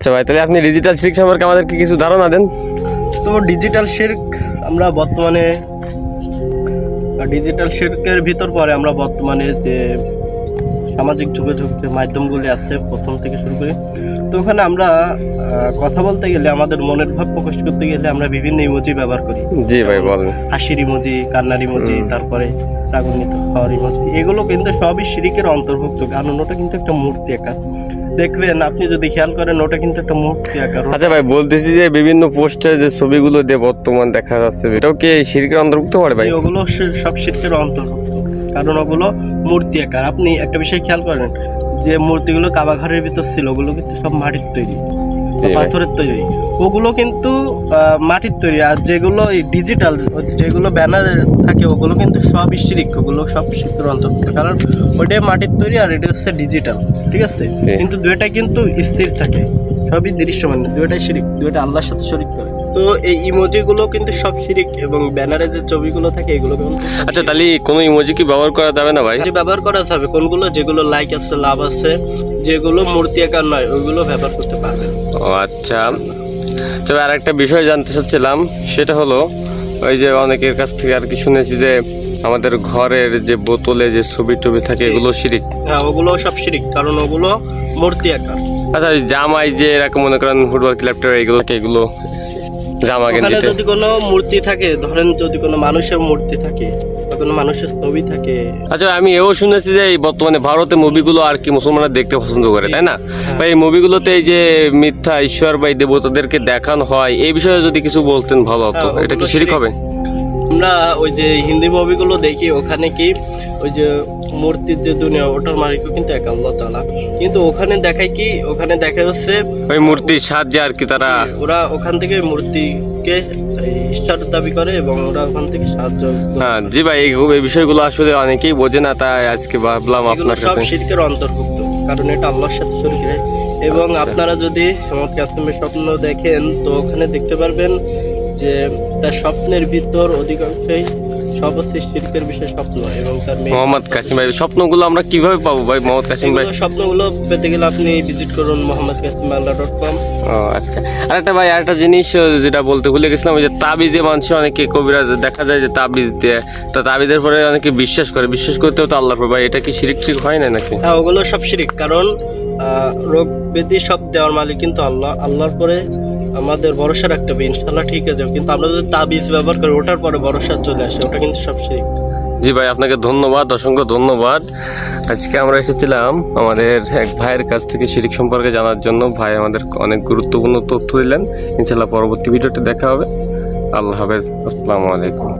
আচ্ছা ভাই, তাহলে আপনি ডিজিটাল শিরক সম্পর্কে আমাদেরকে কিছু ধারণা দেন। তো ডিজিটাল শিরক আমরা বর্তমানে ডিজিটাল শিরকের ভিতর পরে আমরা বর্তমানে যে সামাজিক যোগাযোগ যে মাধ্যমগুলি আছে প্রথম থেকে শুরু করে, তো ওখানে আমরা কথা বলতে গেলে আমাদের মনের ভাব প্রকাশ করতে গেলে আমরা বিভিন্ন ইমোজি ব্যবহার করি। জি ভাই বলেন। হাসির ইমোজি, কান্নার ইমোজি, তারপরে রাগান্বিত হওয়ার ইমোজি, এগুলো কিন্তু সবই শিরকের অন্তর্ভুক্ত। কারণ ওটা কিন্তু একটা মূর্তি আকার, দেখবেন আপনি যদি খেয়াল করেন ওটা কিন্তু একটা মূর্তি আকার। আচ্ছা ভাই, বলতেছি যে বিভিন্ন পোস্টার যে ছবিগুলো দিয়ে বর্তমান দেখা যাচ্ছে, এটাও কি শিরকের অন্তর্ভুক্ত করে ভাই? ওগুলো সব শিরকের অন্তর্ভুক্ত, কারণ ওগুলো মূর্তি আকার। আপনি একটা বিষয় খেয়াল করেন যে মূর্তিগুলো কাবা ঘরের ভিতর ছিল, ওগুলো কিন্তু সব মাটির তৈরি, পাথরের তৈরি, ওগুলো কিন্তু মাটির তৈরি। আর যেগুলো ডিজিটাল, যেগুলো ব্যানার থাকে, ওগুলো কিন্তু সব শিরক, ওগুলো সব শিরকের অন্তর্ভুক্ত। কারণ ওইটাই মাটির তৈরি আর এটা হচ্ছে ডিজিটাল, ঠিক আছে? কিন্তু দুইটা কিন্তু স্থির থাকে, সবই দৃশ্যমান, দুইটাই শিরক, দুইটা আল্লাহর সাথে শরীক করে। তো এই ইমোজিগুলো কিন্তু সব শিরক, এবং ব্যানারে যে ছবিগুলো থাকে এগুলো কিন্তু। আচ্ছা, তাহলে কোনো ইমোজি কি ব্যবহার করা যাবে না ভাই? ব্যবহার করা যাবে কোনগুলো? যেগুলো লাইক আছে, লাভ আছে, যেগুলো মূর্তি আকার নয়, ওইগুলো ব্যবহার করতে পারবেন। ও আচ্ছা। তবে আর একটা বিষয় জানতে চাচ্ছিলাম, সেটা হলো ওই যে অনেকের কাছ থেকে আর কি শুনেছি যে আমাদের ঘরের যে বোতলে যে ছবি টবি থাকে, এগুলো শিরক। হ্যাঁ, ওগুলো সব শিরক, কারণ ওগুলো মূর্তি আকার। আচ্ছা, জামাই যে এরকম মনে করেন ফুটবল ক্লাবটার, এগুলো জামা গেঞ্জিতে যদি কোনো মূর্তি থাকে, ধরেন যদি কোনো মানুষের মূর্তি থাকে বা কোনো মানুষের ছবি থাকে। আচ্ছা, আমি এও শুনেছি যে এই বর্তমানে ভারতে মুভিগুলো আর কি মুসলমানরা দেখতে পছন্দ করে, তাই না ভাই? এই মুভিগুলোতে এই যে মিথ্যা ঈশ্বর বা এই দেবতাদেরকে দেখানো হয়, এই বিষয়ে যদি কিছু বলতেন ভালো হতো। এটা কি শিরক হবে? আমরা ওই যে হিন্দি মুভিগুলো দেখি, ওখানে কি ওই যে মূর্তির যে দুনিয়া, ওটার মালিকও কিন্তু এক আল্লাহ তাআলা। কিন্তু ওখানে দেখায় কি, ওখানে দেখা যাচ্ছে ওই মূর্তির সাহায্যে আর কি তারা, ওরা ওখান থেকে মূর্তিকে ঈশ্বর দাবি করে এবং ওরা ওখান থেকে সাহায্য। হ্যাঁ জি ভাই, এই বিষয়গুলো আসলে অনেকেই বোঝে না, তাই আজকে ভাবলাম আপনার সব কাছে। শিরকের অন্তর্ভুক্ত, কারণ এটা আল্লাহর সাথে শরীক। এবং আপনারা যদি আমার কাসেমের স্বপ্ন দেখেন, তো ওখানে দেখতে পারবেন যে তার স্বপ্নের ভিতর অধিকাংশই সব হচ্ছে শিরকের বিষয় স্বপ্ন। এবং তার মোহাম্মদ কাসিম ভাই, স্বপ্নগুলো আমরা কিভাবে পাবো ভাই মোহাম্মদ কাসিম ভাই? স্বপ্নগুলো পেতে গেলে আপনি ভিজিট করুন mohammadkasimballah.com। ও আচ্ছা। আরেকটা ভাই, আরেকটা জিনিস যেটা বলতে ভুলে গেছিলাম, ওই যে তাবিজে মানুষ অনেকে কবিরাজ দেখা যায় যে তাবিজ দিয়ে, তা তাবিজের পরে অনেকে বিশ্বাস করতেও তো আল্লাহর পর ভাই, এটা কি শিরক হয় না নাকি? হ্যাঁ, ওগুলো সব শিরক, কারণ রোগ ব্যাধি সব দেওয়ার মালিক কিন্তু আল্লাহ। আল্লাহর পরে আমাদের ভরসা রাখতে হবে, ইনশাল্লাহ ঠিক আছে। কিন্তু আমরা যদি তাবিজ ব্যবহার করি, ওটার পরে ভরসা চলে আসে, ওটা কিন্তু সব শিরক। জি ভাই, আপনাকে ধন্যবাদ, অসংখ্য ধন্যবাদ। আজকে আমরা এসেছিলাম আমাদের এক ভাইয়ের কাছ থেকে শিরক সম্পর্কে জানার জন্য। ভাই আমাদের অনেক গুরুত্বপূর্ণ তথ্য দিলেন। ইনশাল্লাহ পরবর্তী ভিডিওতে দেখা হবে। আল্লাহ হাফেজ, আসসালামু আলাইকুম।